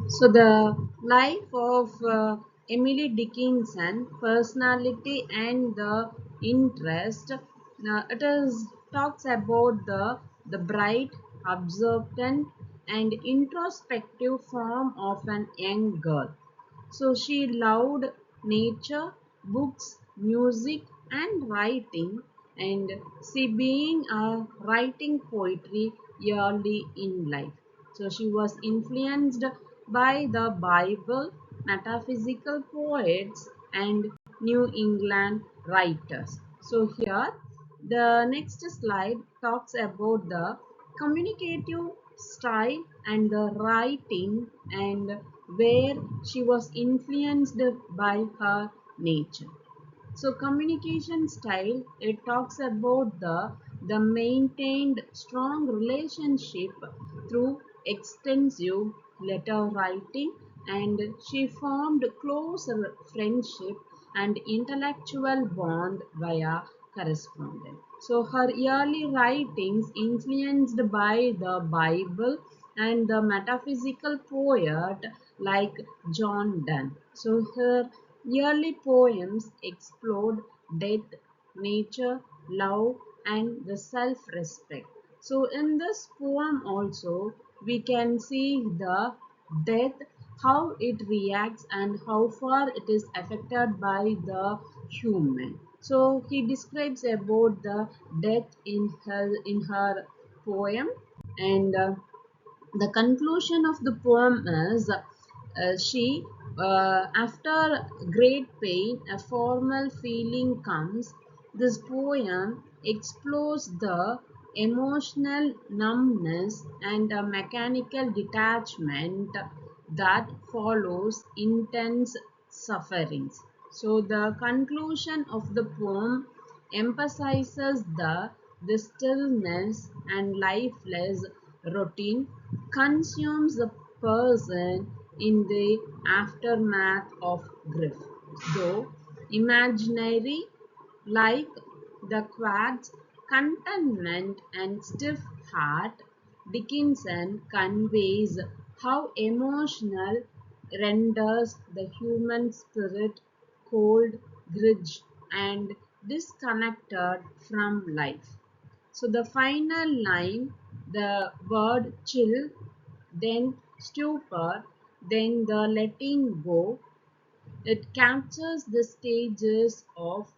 So the life of Emily Dickinson, personality and the interest. It is talks about the bright, observant, and introspective form of an young girl. So she loved nature, books, music, and writing, and she being writing poetry early in life. So she was influenced by the Bible, metaphysical poets, and New England writers. So here the next slide talks about the communicative style and the writing and where she was influenced by her nature. So communication style, it talks about the maintained strong relationship through extensive letter writing, and she formed close friendship and intellectual bond via correspondence. So her early writings influenced by the Bible and the metaphysical poet like John Donne. So her early poems explored death, nature, love, and the self-respect. So in this poem also we can see the death, how it reacts and how far it is affected by the human. So he describes about the death in her poem, and the conclusion of the poem is she after great pain a formal feeling comes. This poem explores the emotional numbness and a mechanical detachment that follows intense sufferings. So the conclusion of the poem emphasizes the stillness and lifeless routine consumes the person in the aftermath of grief. Though imaginary, like the quads, contentment and stiff heart, Dickinson conveys how emotional renders the human spirit cold, grudge, and disconnected from life. So the final line, the word chill, then stupor, then the letting go, it captures the stages of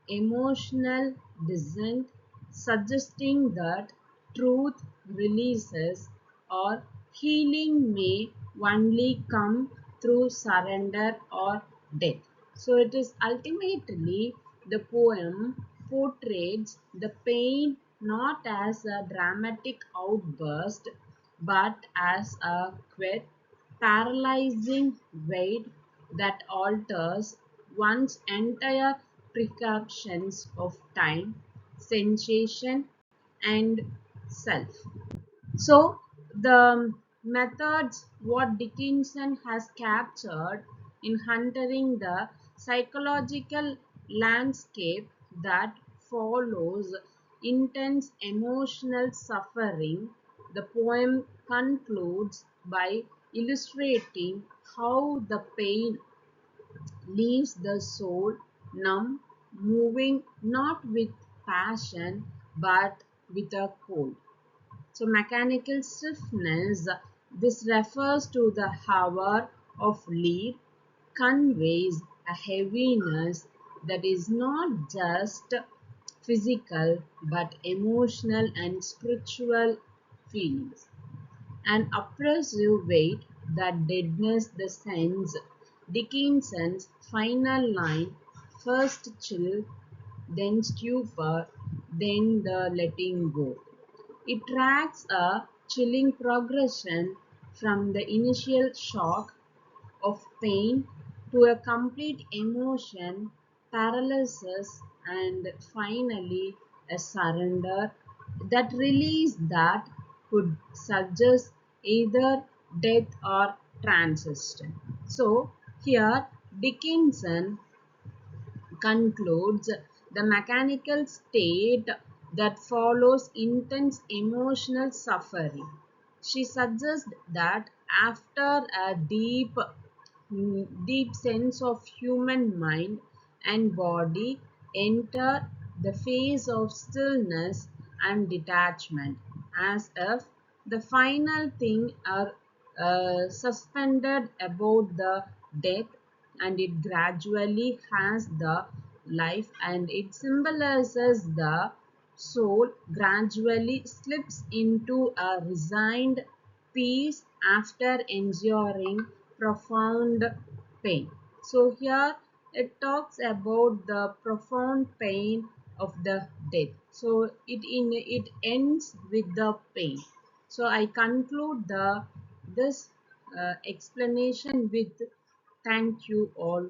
emotional descent, suggesting that truth releases or healing may only come through surrender or death. So it is ultimately the poem portrays the pain not as a dramatic outburst but as a quiet, paralyzing weight that alters one's entire perceptions of time, sensation, and self. So, the methods what Dickinson has captured in hunting the psychological landscape that follows intense emotional suffering, the poem concludes by illustrating how the pain leaves the soul numb, moving not with passion but with a cold. So mechanical stiffness, this refers to the hour of lead, conveys a heaviness that is not just physical but emotional and spiritual feelings. An oppressive weight that deadens the sense. Dickinson's final line, first chill, then stupor, then the letting go. It tracks a chilling progression from the initial shock of pain to a complete emotion, paralysis, and finally a surrender, that release that could suggest either death or transition. So here Dickinson concludes the mechanical state that follows intense emotional suffering. She suggests that after a deep sense of human mind and body enter the phase of stillness and detachment, as if the final thing are suspended about the death, and it gradually has the life, and it symbolizes the soul gradually slips into a resigned peace after enduring profound pain. So here it talks about the profound pain of the death. So it ends with the pain. So I conclude the this explanation with thank you all.